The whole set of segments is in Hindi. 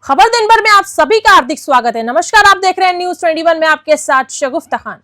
खबर दिन भर में आप सभी का हार्दिक स्वागत है। नमस्कार, आप देख रहे हैं न्यूज 21 में आपके साथ शगुफ्ता खान।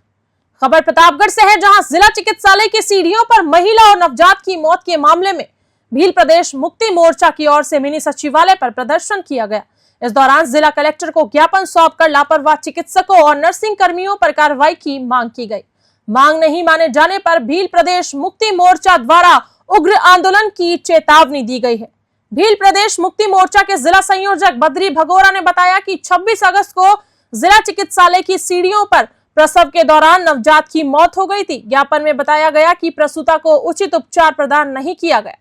खबर प्रतापगढ़ से है, जहां जिला चिकित्सालय की सीढ़ियों पर महिला और नवजात की मौत के मामले में भील प्रदेश मुक्ति मोर्चा की ओर से मिनी सचिवालय पर प्रदर्शन किया गया। इस दौरान जिला कलेक्टर को ज्ञापन सौंपकर लापरवाह चिकित्सकों और नर्सिंग कर्मियों पर कार्रवाई की मांग की गई। मांग नहीं माने जाने पर भील प्रदेश मुक्ति मोर्चा द्वारा उग्र आंदोलन की चेतावनी दी गई है। भील प्रदेश मुक्ति मोर्चा के जिला संयोजक बद्री भगोरा ने बताया कि 26 अगस्त को जिला चिकित्सालय की सीढ़ियों पर प्रसव के दौरान नवजात की मौत हो गई थी। ज्ञापन में बताया गया कि प्रसूता को उचित उपचार प्रदान नहीं किया गया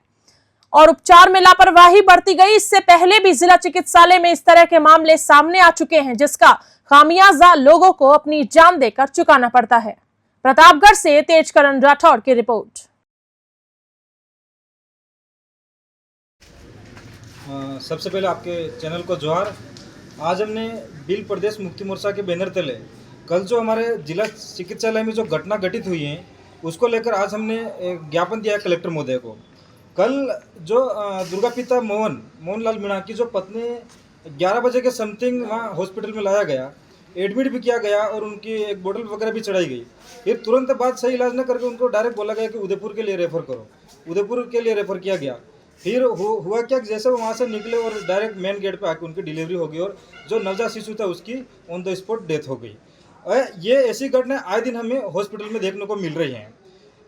और उपचार में लापरवाही बरती गई। इससे पहले भी जिला चिकित्सालय में इस तरह के मामले सामने आ चुके हैं, जिसका खामियाजा लोगों को अपनी जान देकर चुकाना पड़ता है। प्रतापगढ़ से तेजकरण राठौड़ की रिपोर्ट। सबसे पहले आपके चैनल को जोहार। आज हमने भील प्रदेश मुक्ति मोर्चा के बैनर तले कल जो हमारे जिला चिकित्सालय में जो घटना घटित हुई है उसको लेकर आज हमने एक ज्ञापन दिया है कलेक्टर महोदय को। कल जो दुर्गा पिता मोहनलाल मीणा की जो पत्नी 11 बजे के समथिंग वहाँ हॉस्पिटल में लाया गया, एडमिट भी किया गया और उनकी एक बोतल वगैरह भी चढ़ाई गई। फिर तुरंत बाद सही इलाज न करके उनको डायरेक्ट बोला गया कि उदयपुर के लिए रेफ़र करो। उदयपुर के लिए रेफ़र किया गया। फिर हुआ क्या, जैसे वो वहाँ से निकले और डायरेक्ट मेन गेट पे आके उनकी डिलीवरी हो गई और जो नवजात शिशु था उसकी ऑन द स्पॉट डेथ हो गई। ये ऐसी घटना आए दिन हमें हॉस्पिटल में देखने को मिल रही हैं।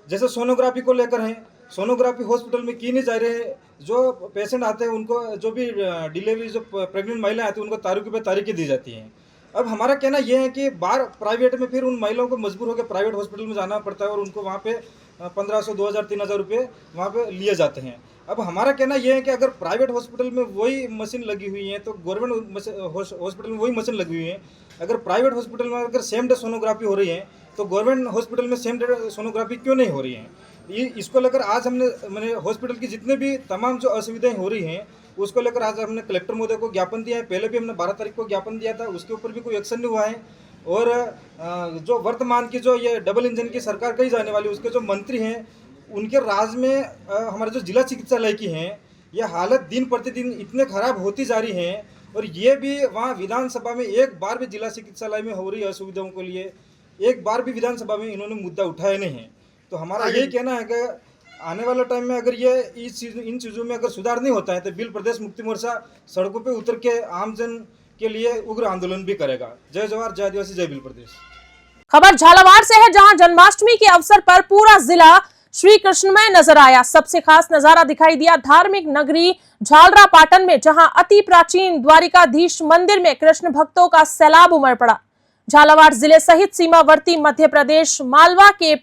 जैसे सोनोग्राफी को लेकर हैं, सोनोग्राफी हॉस्पिटल में की नहीं जा रही है। जो पेशेंट आते हैं उनको, जो भी डिलीवरी जो प्रेग्नेंट महिलाएं आती हैं उनको तारीखों पर तारीखें दी जाती हैं। अब हमारा कहना यह है कि बाहर प्राइवेट में फिर उन महिलाओं को मजबूर होकर प्राइवेट हॉस्पिटल में जाना पड़ता है और उनको वहाँ पे 1500, 2000, 3000 रुपये वहाँ पे लिए जाते हैं। अब हमारा कहना यह है कि अगर प्राइवेट हॉस्पिटल में वही मशीन लगी हुई है तो गवर्नमेंट हॉस्पिटल में वही मशीन लगी हुई है। अगर प्राइवेट हॉस्पिटल में अगर सेम डे सोनोग्राफी हो रही है तो गवर्नमेंट हॉस्पिटल में सेम डे सोनोग्राफी क्यों नहीं हो रही है। इसको लेकर आज मैंने हॉस्पिटल की जितने भी तमाम जो असुविधाएं हो रही हैं उसको लेकर आज हमने कलेक्टर महोदय को ज्ञापन दिया है। पहले भी हमने 12 तारीख को ज्ञापन दिया था, उसके ऊपर भी कोई एक्शन नहीं हुआ है। और जो वर्तमान की जो ये डबल इंजन की सरकार कही जाने वाली उसके जो मंत्री हैं उनके राज में हमारे जो जिला चिकित्सालय की हैं ये हालत दिन प्रतिदिन इतने खराब होती जा रही हैं। और ये भी वहाँ विधानसभा में एक बार भी जिला चिकित्सालय में हो रही असुविधाओं के लिए एक बार भी विधानसभा में इन्होंने मुद्दा उठाया नहीं है। तो हमारा यही कहना है कि आने वाले टाइम में अगर ये इन चीज़ों में अगर सुधार नहीं होता है तो भील प्रदेश मुक्ति मोर्चा सड़कों पे उतर के आमजन के लिए उग्र आंदोलन भी करेगा। जय जवाहर, जय आदिवासी, जय भील प्रदेश। खबर झालावाड़ से है, जहां जन्माष्टमी के अवसर पर पूरा जिला श्री कृष्णमय नजर आया। सबसे खास नजारा दिखाई दिया धार्मिक नगरी झालरापाटन में, जहां अति प्राचीन द्वारिकाधीश मंदिर में कृष्ण भक्तों का सैलाब उमड़ पड़ा। झालावाड़ जिले सहित सीमावर्ती मध्य प्रदेश मालवा के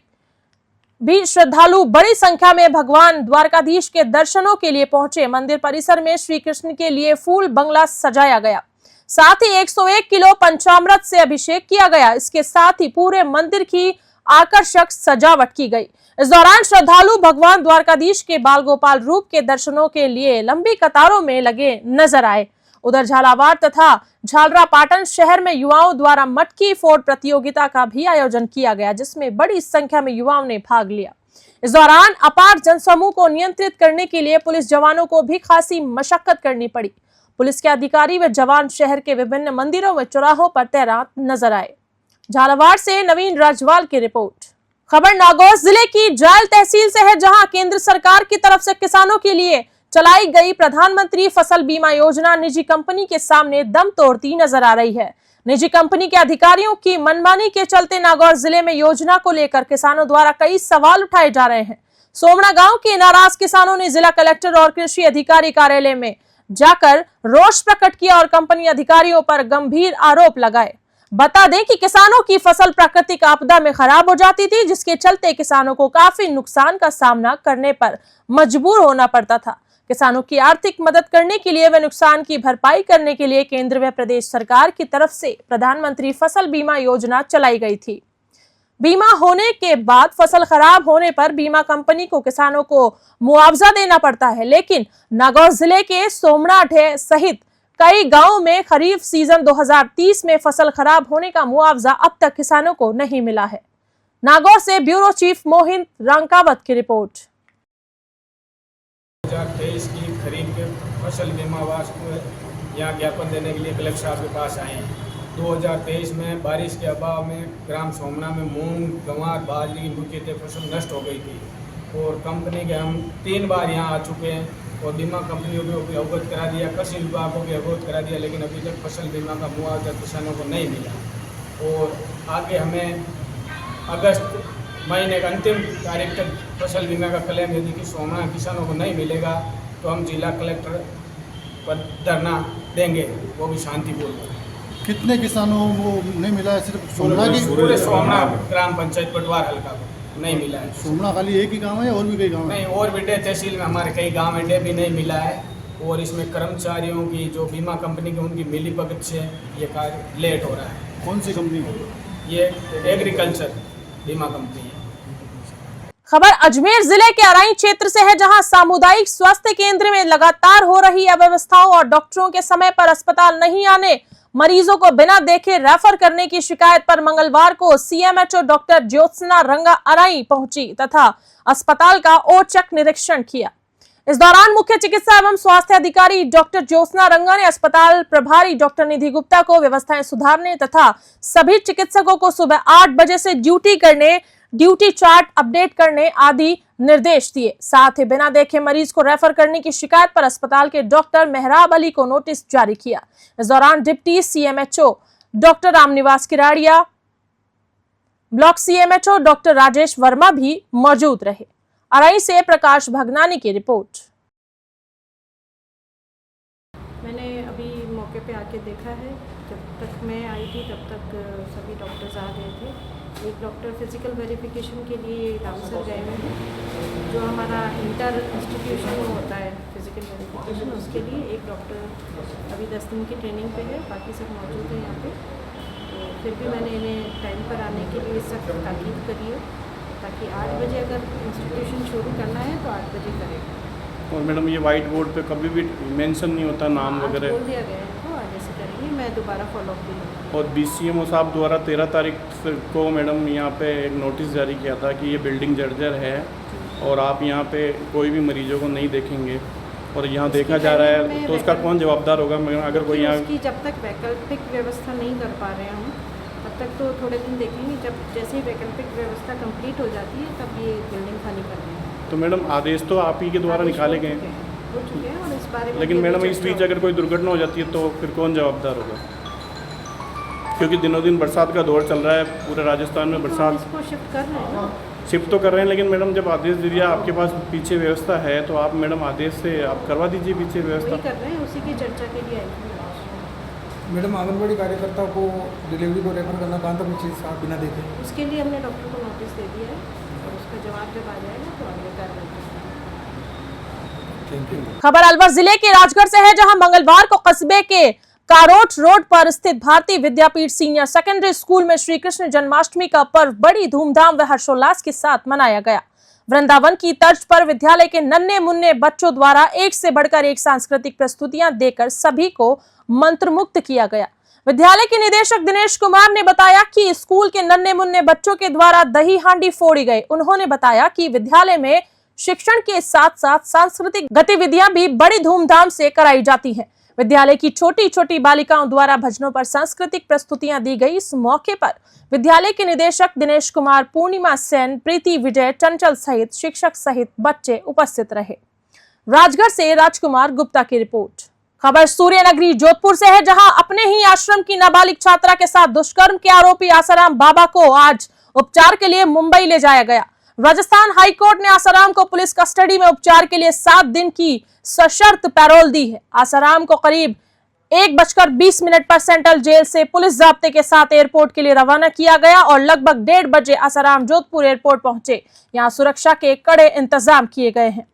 भी श्रद्धालु बड़ी संख्या में भगवान द्वारकाधीश के दर्शनों के लिए पहुंचे। मंदिर परिसर में श्री कृष्ण के लिए फूल बंगला सजाया गया, साथ ही 101 किलो पंचामृत से अभिषेक किया गया। इसके साथ ही पूरे मंदिर की आकर्षक सजावट की गई। इस दौरान श्रद्धालु भगवान द्वारकाधीश के बाल गोपाल रूप के दर्शनों के लिए लंबी कतारों में लगे नजर आए। उधर झालावाड़ तथा झालरापाटन शहर में युवाओं द्वारा मटकी फोड़ प्रतियोगिता का भी आयोजन किया गया, जिसमें बड़ी संख्या में युवाओं ने भाग लिया। इस दौरान अपार जनसमूह को नियंत्रित करने के लिए पुलिस जवानों को भी खासी मशक्कत करनी पड़ी। पुलिस के अधिकारी व जवान शहर के विभिन्न मंदिरों व चौराहों पर तैनात नजर आए। झालावाड़ से नवीन राजवाल की रिपोर्ट। खबर नागौर जिले की जायल तहसील से है, जहां केंद्र सरकार की तरफ से किसानों के लिए चलाई गई प्रधानमंत्री फसल बीमा योजना निजी कंपनी के सामने दम तोड़ती नजर आ रही है। निजी कंपनी के अधिकारियों की मनमानी के चलते नागौर जिले में योजना को लेकर किसानों द्वारा कई सवाल उठाए जा रहे हैं। सोमना गांव के नाराज किसानों ने जिला कलेक्टर और कृषि अधिकारी कार्यालय में जाकर रोष प्रकट किया और कंपनी अधिकारियों पर गंभीर आरोप लगाए। बता दें कि किसानों की फसल प्राकृतिक आपदा में खराब हो जाती थी, जिसके चलते किसानों को काफी नुकसान का सामना करने पर मजबूर होना पड़ता था। किसानों की आर्थिक मदद करने के लिए व नुकसान की भरपाई करने के लिए केंद्र व प्रदेश सरकार की तरफ से प्रधानमंत्री फसल बीमा योजना चलाई गई थी। बीमा होने के बाद फसल खराब होने पर बीमा कंपनी को किसानों को मुआवजा देना पड़ता है, लेकिन नागौर जिले के सोमनाठ सहित कई गांवों में खरीफ सीजन 2030 में फसल खराब होने का मुआवजा अब तक किसानों को नहीं मिला है। नागौर से ब्यूरो चीफ मोहित रांकावत की रिपोर्ट। 2023 की खरीफ के फसल बीमा वास्ते यहाँ ज्ञापन देने के लिए कलेक्टर साहब के पास आए हैं। 2023 में बारिश के अभाव में ग्राम सोमना में मूंग, गंवार, बाजरे की मुख्यतः फसल नष्ट हो गई थी और कंपनी के हम 3 बार यहाँ आ चुके हैं और बीमा कंपनियों को भी अवगत करा दिया, कृषि विभाग को भी अवगत करा दिया, लेकिन अभी तक फसल बीमा का मुआवजा किसानों को नहीं मिला। और आगे हमें अगस्त महीने का अंतिम तारीख तक फसल बीमा का क्लेम यदि कि सोमना किसानों को नहीं मिलेगा तो हम जिला कलेक्टर पर धरना देंगे, वो भी शांतिपूर्वक। कितने किसानों को नहीं मिला है? सिर्फ सोमना की? पूरे सोमना ग्राम पंचायत पटवार हल्का को नहीं मिला है। सोमना खाली एक ही गांव है और भी कई गांव है? नहीं, और भी तहसील में हमारे कई गांव में डे भी नहीं मिला है और इसमें कर्मचारियों की जो बीमा कंपनी की उनकी मिलीभगत से ये कार्य लेट हो रहा है। कौन सी कंपनी? ये एग्रीकल्चर बीमा कंपनी है। खबर अजमेर जिले के अराई क्षेत्र से है, जहां सामुदायिक स्वास्थ्य केंद्र में लगातार हो रही अव्यवस्थाओं और डॉक्टरों के समय पर अस्पताल नहीं आने, मरीजों को बिना देखे रेफर करने की शिकायत पर मंगलवार को सीएमएचओ डॉक्टर ज्योत्सना रंगा अराई पहुंची तथा अस्पताल का औचक निरीक्षण किया। इस दौरान मुख्य चिकित्सा एवं स्वास्थ्य अधिकारी डॉक्टर ज्योत्सना रंगा ने अस्पताल प्रभारी डॉक्टर निधि गुप्ता को व्यवस्थाएं सुधारने तथा सभी चिकित्सकों को सुबह 8 बजे से ड्यूटी करने, ड्यूटी चार्ट अपडेट करने आदि निर्देश दिए। साथ ही बिना देखे मरीज को रेफर करने की शिकायत पर अस्पताल के डॉक्टर मेहराब अली को नोटिस जारी किया। इस दौरान deputy CMHO doctor Ramniwas Kiradia, block CMHO doctor Rajesh Verma भी मौजूद रहे। अराई से प्रकाश भगनानी की रिपोर्ट। मैंने अभी मौके पे आके देखा है, जब तक मैं आई थी तब तक सभी डॉक्टर्स आ गए थे। एक डॉक्टर फिजिकल वेरिफिकेशन के लिए रामसर गए हुए हैं, जो हमारा इंटर इंस्टीट्यूशन में होता है फिजिकल वेरिफिकेशन, उसके लिए एक डॉक्टर अभी 10 दिन की ट्रेनिंग पे है, बाकी सब मौजूद है यहाँ पे। तो फिर भी मैंने इन्हें टाइम पर आने के लिए सख्त ताकीद करी है, ताकि 8 बजे अगर इंस्टीट्यूशन शुरू करना है तो 8 बजे करें। और मैडम ये वाइट बोर्ड पे कभी भी मेंशन नहीं होता नाम वगैरह? बोल दिया गया है, तो आगे से करेंगे, मैं दोबारा फॉलोअप भी लूँगी। और बीसीएमओ साहब द्वारा 13 तारीख को मैडम यहाँ पे एक नोटिस जारी किया था कि ये बिल्डिंग जर्जर है और आप यहाँ पे कोई भी मरीजों को नहीं देखेंगे और यहाँ देखा जा रहा है, तो उसका कौन जवाबदार होगा? अगर कोई यहाँ उसकी जब तक वैकल्पिक व्यवस्था नहीं कर पा रहे हम, तब तक तो थोड़े दिन देखेंगे। जब जैसे ही वैकल्पिक व्यवस्था कंप्लीट हो जाती है तब ये बिल्डिंग खाली कर देंगे। तो मैडम आदेश तो आप ही के द्वारा निकाले गए हैं, हो चुके हैं और इस बारे में लेकिन मैडम इस बीच अगर कोई दुर्घटना हो जाती है तो फिर कौन जवाबदार होगा? क्योंकि दिनों दिन बरसात का दौर चल रहा है, पूरे राजस्थान में बरसात। इसको शिफ्ट कर रहे हैं ना, शिफ्ट तो कर रहे हैं, लेकिन मैडम जब आदेश दे दिया, आपके पास पीछे व्यवस्था है, तो आप मैडम आदेश से आप करवा दीजिए पीछे व्यवस्था। वही कर रहे हैं, उसी की चर्चा के लिए आई थी। मैडम आंगनबाड़ी कार्यकर्ता को डिलीवरी को रेफर करना कहाँ तक उचित साफ बिना देखे? उसके लिए हमने डॉक्टर को नोटिस दे दिया है और उसका जवाब जब आ जाएगा तो आगे कार्रवाई करेंगे। खबर अलवर जिले के राजगढ़ से है, जहां मंगलवार को कस्बे के कारोट रोड पर स्थित भारतीय विद्यापीठ सीनियर सेकेंडरी स्कूल में श्री कृष्ण जन्माष्टमी का पर्व बड़ी धूमधाम व हर्षोल्लास के साथ मनाया गया। वृंदावन की तर्ज पर विद्यालय के नन्हे मुन्ने बच्चों द्वारा एक से बढ़कर एक सांस्कृतिक प्रस्तुतियां देकर सभी को मंत्रमुग्ध किया गया। विद्यालय के निदेशक दिनेश कुमार ने बताया कि स्कूल के नन्हे मुन्ने बच्चों के द्वारा दही हांडी फोड़ी गई। उन्होंने बताया कि विद्यालय में शिक्षण के साथ साथ सांस्कृतिक गतिविधियां भी बड़ी धूमधाम से कराई जाती हैं। विद्यालय की छोटी छोटी बालिकाओं द्वारा भजनों पर सांस्कृतिक प्रस्तुतियां दी गई। इस मौके पर विद्यालय के निदेशक दिनेश कुमार, पूर्णिमा सेन, प्रीति विजय, चंचल सहित शिक्षक सहित बच्चे उपस्थित रहे। राजगढ़ से राजकुमार गुप्ता की रिपोर्ट। खबर सूर्यनगरी जोधपुर से है, जहां अपने ही आश्रम की नाबालिग छात्रा के साथ दुष्कर्म के आरोपी आसाराम बाबा को आज उपचार के लिए मुंबई ले जाया गया। राजस्थान हाईकोर्ट ने आसाराम को पुलिस कस्टडी में उपचार के लिए 7 दिन की सशर्त पैरोल दी है। आसाराम को करीब 1:20 पर सेंट्रल जेल से पुलिस जाब्ते के साथ एयरपोर्ट के लिए रवाना किया गया और लगभग 1:30 बजे आसाराम जोधपुर एयरपोर्ट पहुंचे। यहां सुरक्षा के कड़े इंतजाम किए गए हैं।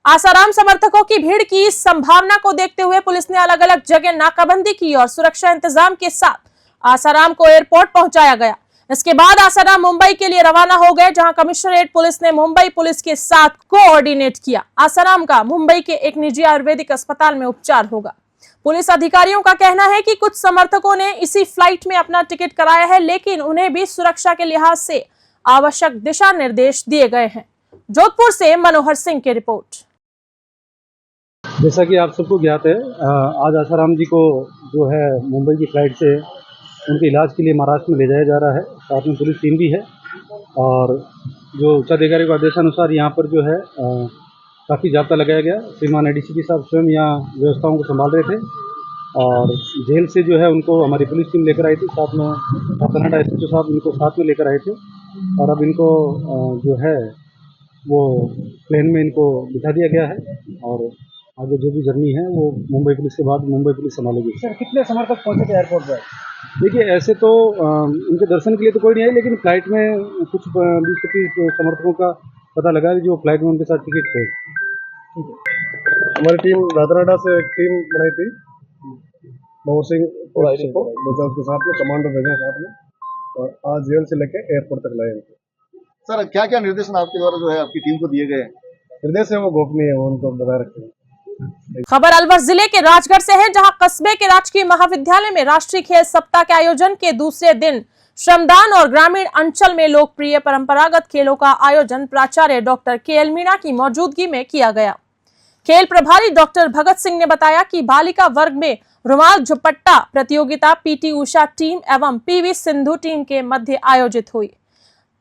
आसाराम समर्थकों की भीड़ की संभावना को देखते हुए पुलिस ने अलग अलग जगह नाकाबंदी की और सुरक्षा इंतजाम के साथ आसाराम को एयरपोर्ट पहुंचाया गया। इसके बाद आसाराम मुंबई के लिए रवाना हो गए, जहां कमिश्नरेट पुलिस ने मुंबई पुलिस के साथ कोऑर्डिनेट किया। आसाराम का मुंबई के एक निजी आयुर्वेदिक अस्पताल में उपचार होगा। पुलिस अधिकारियों का कहना है कि कुछ समर्थकों ने इसी फ्लाइट में अपना टिकट कराया है, लेकिन उन्हें भी सुरक्षा के लिहाज से आवश्यक दिशा निर्देश दिए गए हैं। जोधपुर से मनोहर सिंह की रिपोर्ट। जैसा कि आप सबको ज्ञात है, आज आसाराम जी को जो है मुंबई की फ़्लाइट से उनके इलाज के लिए महाराष्ट्र में ले जाया जा रहा है। साथ में पुलिस टीम भी है और जो उच्चाधिकारी के आदेशानुसार यहाँ पर जो है काफ़ी जाब्ता लगाया गया। श्रीमान एडीसीपी साहब स्वयं यहाँ व्यवस्थाओं को संभाल रहे थे और जेल से जो है उनको हमारी पुलिस टीम लेकर आई थी। साथ में कनाडा एसएचओ साहब इनको साथ में लेकर आए थे और अब इनको जो है वो प्लेन में इनको बिठा दिया गया है और आगे जो भी जर्नी है वो मुंबई पुलिस के बाद मुंबई पुलिस संभालेगी। सर कितने समय तक पहुंचे थे एयरपोर्ट पर? देखिए, ऐसे तो उनके दर्शन के लिए तो कोई नहीं आई, लेकिन फ़्लाइट में कुछ 20-25 समर्थकों का पता लगा है जो फ्लाइट में उनके साथ टिकट थे। हमारी टीम राजनाडा से एक टीम बनाई थी, मोहर सिंह को उसके साथ में कमांडो भेजे साथ में और आज जेल से लेके एयरपोर्ट तक लाए उनको। सर क्या क्या निर्देशन आपके द्वारा जो है आपकी टीम को दिए गए? निर्देश है वो गोपनीय है, वो उनको बताए रखे हैं। खबर अलवर जिले के राजगढ़ से है, जहां कस्बे के राजकीय महाविद्यालय में राष्ट्रीय खेल सप्ताह के आयोजन के दूसरे दिन श्रमदान और ग्रामीण अंचल में लोकप्रिय परंपरागत खेलों का आयोजन प्राचार्य डॉक्टर के.एल. मीणा की मौजूदगी में किया गया। खेल प्रभारी डॉक्टर भगत सिंह ने बताया कि बालिका वर्ग में रुमाल झुपट्टा प्रतियोगिता पीटी उषा टीम एवं पीवी सिंधु टीम के मध्य आयोजित हुई,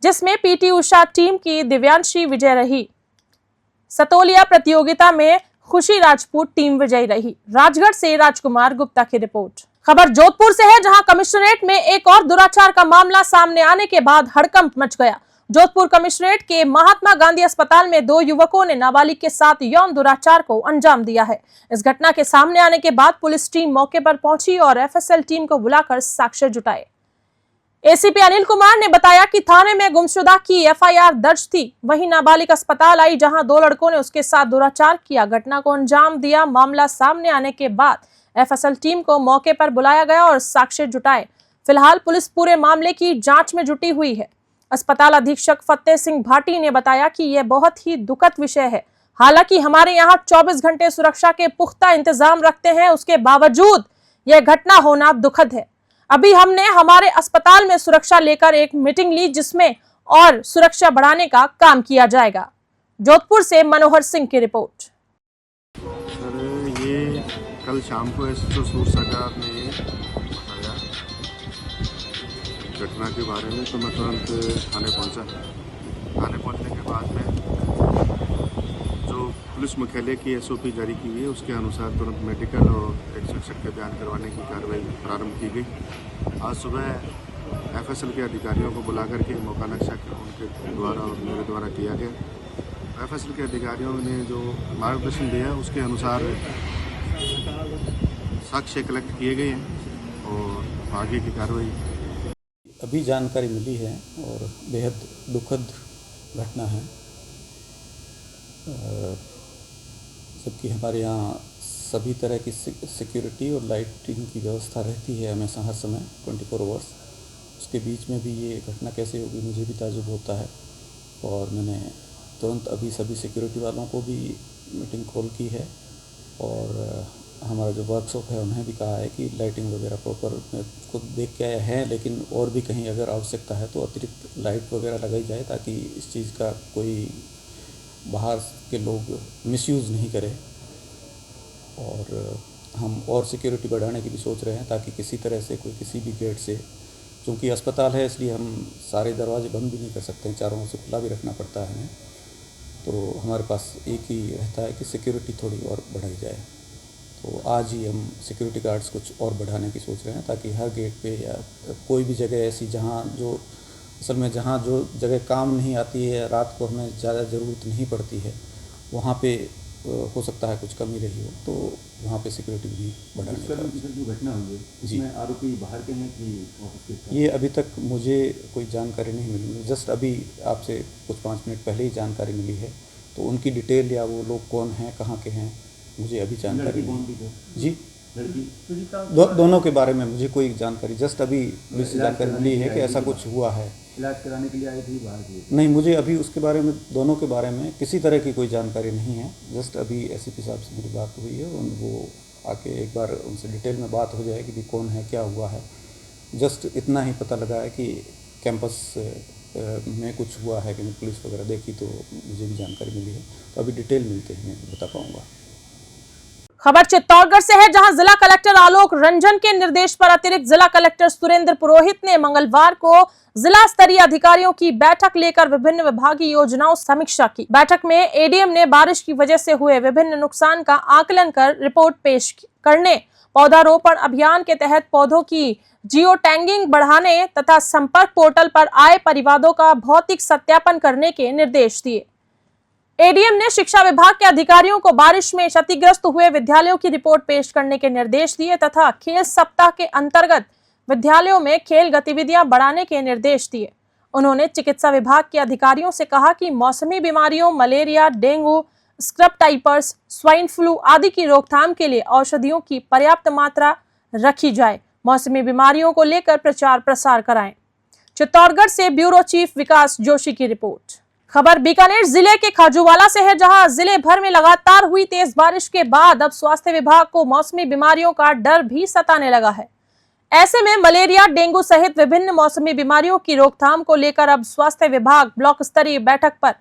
जिसमें पीटी उषा टीम की दिव्यांशी विजय रही। सतोलिया प्रतियोगिता में खुशी राजपूत टीम विजयी रही। राजगढ़ से राजकुमार गुप्ता की रिपोर्ट। खबर जोधपुर से है, जहां कमिश्नरेट में एक और दुराचार का मामला सामने आने के बाद हड़कंप मच गया। जोधपुर कमिश्नरेट के महात्मा गांधी अस्पताल में 2 युवकों ने नाबालिग के साथ यौन दुराचार को अंजाम दिया है। इस घटना के सामने आने के बाद पुलिस टीम मौके पर पहुंची और एफएसएल टीम को बुलाकर साक्ष्य जुटाए। एसीपी अनिल कुमार ने बताया कि थाने में गुमशुदा की एफआईआर दर्ज थी। वहीं नाबालिग अस्पताल आई, जहां 2 लड़कों ने उसके साथ दुराचार किया, घटना को अंजाम दिया। मामला सामने आने के बाद एफएसएल टीम को मौके पर बुलाया गया और साक्ष्य जुटाए। फिलहाल पुलिस पूरे मामले की जांच में जुटी हुई है। अस्पताल अधीक्षक फतेह सिंह भाटी ने बताया कि यह बहुत ही दुखद विषय है। हालांकि हमारे यहाँ 24 घंटे सुरक्षा के पुख्ता इंतजाम रखते हैं, उसके बावजूद यह घटना होना दुखद है। अभी हमने हमारे अस्पताल में सुरक्षा लेकर एक मीटिंग ली, जिसमें और सुरक्षा बढ़ाने का काम किया जाएगा। जोधपुर से मनोहर सिंह की रिपोर्ट। सर ये कल शाम को एसएचओ सूरसागर ने बताया घटना के बारे में, तो मैं तुरंत थाने पहुंचा। थाने पहुंचने के बाद में जो पुलिस मुख्यालय की एसओपी जारी की हुई है उसके अनुसार तुरंत मेडिकल और एक शिक्षक के बयान करवाने की कार्रवाई प्रारंभ की गई। आज सुबह एफएसएल के अधिकारियों को बुला करके मौका नक्शा उनके द्वारा और मेरे द्वारा किया गया। एफएसएल के अधिकारियों ने जो मार्गदर्शन दिया उसके अनुसार साक्ष्य कलेक्ट किए गए हैं और आगे की कार्रवाई अभी जानकारी मिली है और बेहद दुखद घटना है। जबकि हमारे यहाँ सभी तरह की सिक्योरिटी और लाइटिंग की व्यवस्था रहती है हमेशा हर समय 24 आवर्स। उसके बीच में भी ये घटना कैसे होगी मुझे भी ताजुब होता है और मैंने तुरंत अभी सभी सिक्योरिटी वालों को भी मीटिंग कॉल की है और हमारा जो वर्कशॉप है उन्हें भी कहा है कि लाइटिंग वगैरह प्रॉपर खुद देख के आए हैं, लेकिन और भी कहीं अगर आवश्यकता है तो अतिरिक्त लाइट वगैरह लगाई जाए ताकि इस चीज़ का कोई बाहर के लोग मिसयूज़ नहीं करें। और हम और सिक्योरिटी बढ़ाने की भी सोच रहे हैं ताकि किसी तरह से कोई किसी भी गेट से, चूँकि अस्पताल है इसलिए हम सारे दरवाजे बंद भी नहीं कर सकते हैं, चारों ओर से खुला भी रखना पड़ता है हमें। तो हमारे पास एक ही रहता है कि सिक्योरिटी थोड़ी और बढ़ाई जाए। तो आज ही हम सिक्योरिटी गार्ड्स कुछ और बढ़ाने की सोच रहे हैं ताकि हर गेट पे या कोई भी जगह ऐसी जहाँ जो असल में जहाँ जो जगह काम नहीं आती है, रात को हमें ज़्यादा ज़रूरत नहीं पड़ती है, वहाँ पे हो सकता है कुछ कमी रही हो तो वहाँ पे सिक्योरिटी भी बढ़ाने का। जो घटना हुई है इसमें आरोपी बाहर के हैं कि ऑफिस के? ये अभी तक मुझे कोई जानकारी नहीं मिली। जस्ट अभी आपसे कुछ 5 मिनट पहले ही जानकारी मिली है, तो उनकी डिटेल या वो लोग कौन हैं, कहाँ के हैं, मुझे अभी जानकारी नहीं। जी दोनों के बारे में मुझे कोई जानकारी, जस्ट अभी मुझे जानकारी मिली है कि ऐसा कुछ हुआ है। इलाज कराने के लिए आए थे बाहर की? नहीं, मुझे अभी उसके बारे में, दोनों के बारे में किसी तरह की कोई जानकारी नहीं है। जस्ट अभी एसीपी साहब से मेरी बात हुई है, वो आके एक बार उनसे डिटेल में बात हो जाएगी कि कौन है, क्या हुआ है। जस्ट इतना ही पता लगा है कि कैंपस में कुछ हुआ है कि पुलिस वगैरह देखी तो मुझे भी जानकारी मिली है। तो अभी डिटेल मिलते ही मैं बता पाऊँगा। खबर चित्तौड़गढ़ से है, जहां जिला कलेक्टर आलोक रंजन के निर्देश पर अतिरिक्त जिला कलेक्टर सुरेंद्र पुरोहित ने मंगलवार को जिला स्तरीय अधिकारियों की बैठक लेकर विभिन्न विभागीय योजनाओं समीक्षा की। बैठक में एडीएम ने बारिश की वजह से हुए विभिन्न नुकसान का आकलन कर रिपोर्ट पेश करने, पौधारोपण अभियान के तहत पौधों की जियो टैगिंग बढ़ाने तथा संपर्क पोर्टल पर आए परिवादों का भौतिक सत्यापन करने के निर्देश दिए। एडीएम ने शिक्षा विभाग के अधिकारियों को बारिश में क्षतिग्रस्त हुए विद्यालयों की रिपोर्ट पेश करने के निर्देश दिए तथा खेल सप्ताह के अंतर्गत विद्यालयों में खेल गतिविधियां बढ़ाने के निर्देश दिए। उन्होंने चिकित्सा विभाग के अधिकारियों से कहा कि मौसमी बीमारियों malaria, dengue, scrub typhus, swine flu आदि की रोकथाम के लिए औषधियों की पर्याप्त मात्रा रखी जाए। मौसमी बीमारियों को लेकर प्रचार प्रसार कराएं। चित्तौड़गढ़ से ब्यूरो चीफ विकास जोशी की रिपोर्ट। खबर बीकानेर जिले के खाजूवाला से है, जहां जिले भर में लगातार हुई तेज बारिश के बाद अब स्वास्थ्य विभाग को मौसमी बीमारियों का डर भी सताने लगा है। ऐसे में मलेरिया, डेंगू सहित विभिन्न मौसमी बीमारियों की रोकथाम को लेकर अब स्वास्थ्य विभाग ब्लॉक स्तरीय बैठक पर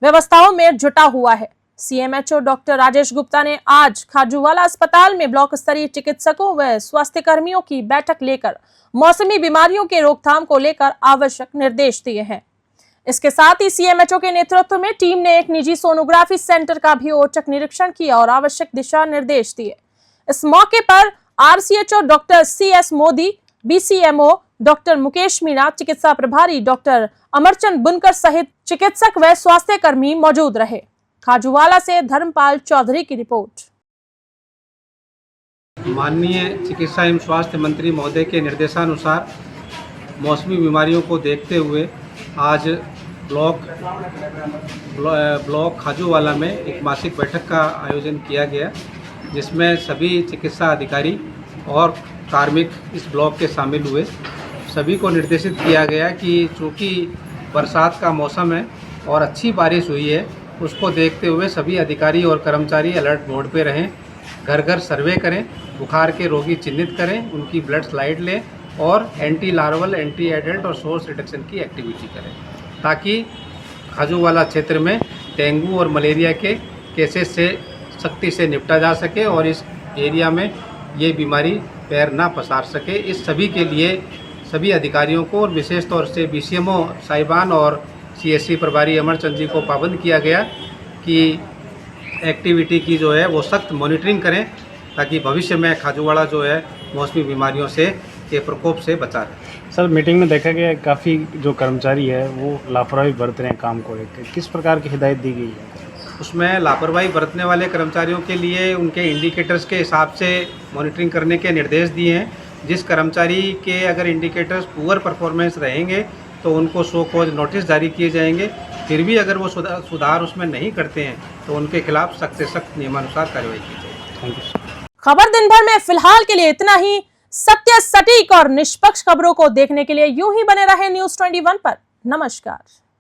व्यवस्थाओं में जुटा हुआ है। सीएमएचओ डॉक्टर राजेश गुप्ता ने आज खाजूवाला अस्पताल में ब्लॉक स्तरीय चिकित्सकों व स्वास्थ्य कर्मियों की बैठक लेकर मौसमी बीमारियों के रोकथाम को लेकर आवश्यक निर्देश दिए हैं। इसके साथ ही सीएमएचओ के नेतृत्व में टीम ने एक निजी सोनोग्राफी सेंटर का भी औचक निरीक्षण किया और आवश्यक दिशा निर्देश दिए। इस मौके पर RCHO doctor CS Modi, BCMO doctor Mukesh Meena, चिकित्सा प्रभारी डॉक्टर अमरचंद बुनकर सहित चिकित्सक व स्वास्थ्य कर्मी मौजूद रहे। खाजूवाला से धर्मपाल चौधरी की रिपोर्ट। माननीय चिकित्सा एवं स्वास्थ्य मंत्री महोदय के निर्देशानुसार मौसमी बीमारियों को देखते हुए आज ब्लॉक खाजूवाला में एक मासिक बैठक का आयोजन किया गया, जिसमें सभी चिकित्सा अधिकारी और कार्मिक इस ब्लॉक के शामिल हुए। सभी को निर्देशित किया गया कि चूँकि बरसात का मौसम है और अच्छी बारिश हुई है, उसको देखते हुए सभी अधिकारी और कर्मचारी अलर्ट मोड पे रहें, घर घर सर्वे करें, बुखार के रोगी चिन्हित करें, उनकी ब्लड स्लाइड लें और एंटी लार्वल, एंटी एडल्ट और सोर्स रिडक्शन की एक्टिविटी करें, ताकि खाजूवाला क्षेत्र में डेंगू और मलेरिया के केसेस से सख्ती से निपटा जा सके और इस एरिया में ये बीमारी पैर ना पसार सके। इस सभी के लिए सभी अधिकारियों को और विशेष तौर से बीसीएमओ साहिबान और सीएससी प्रभारी अमरचंद जी को पाबंद किया गया कि एक्टिविटी की जो है वो सख्त मॉनिटरिंग करें, ताकि भविष्य में खाजूवाड़ा जो है मौसमी बीमारियों से के प्रकोप से बचा रहे। सर, मीटिंग में देखा गया काफ़ी जो कर्मचारी है वो लापरवाही बरत रहे हैं काम को लेकर, किस प्रकार की हिदायत दी गई है? उसमें लापरवाही बरतने वाले कर्मचारियों के लिए उनके इंडिकेटर्स के हिसाब से मॉनिटरिंग करने के निर्देश दिए हैं। जिस कर्मचारी के अगर इंडिकेटर्स पुअर परफॉर्मेंस रहेंगे तो उनको शो कॉज नोटिस जारी किए जाएंगे। फिर भी अगर वो सुधार उसमें नहीं करते हैं तो उनके खिलाफ सख्त से सख्त नियमानुसार कार्रवाई की जाएगी। Thank you. खबर दिन भर में फिलहाल के लिए इतना ही। सत्य, सटीक और निष्पक्ष खबरों को देखने के लिए यूं ही बने रहे न्यूज़ 21 पर। नमस्कार।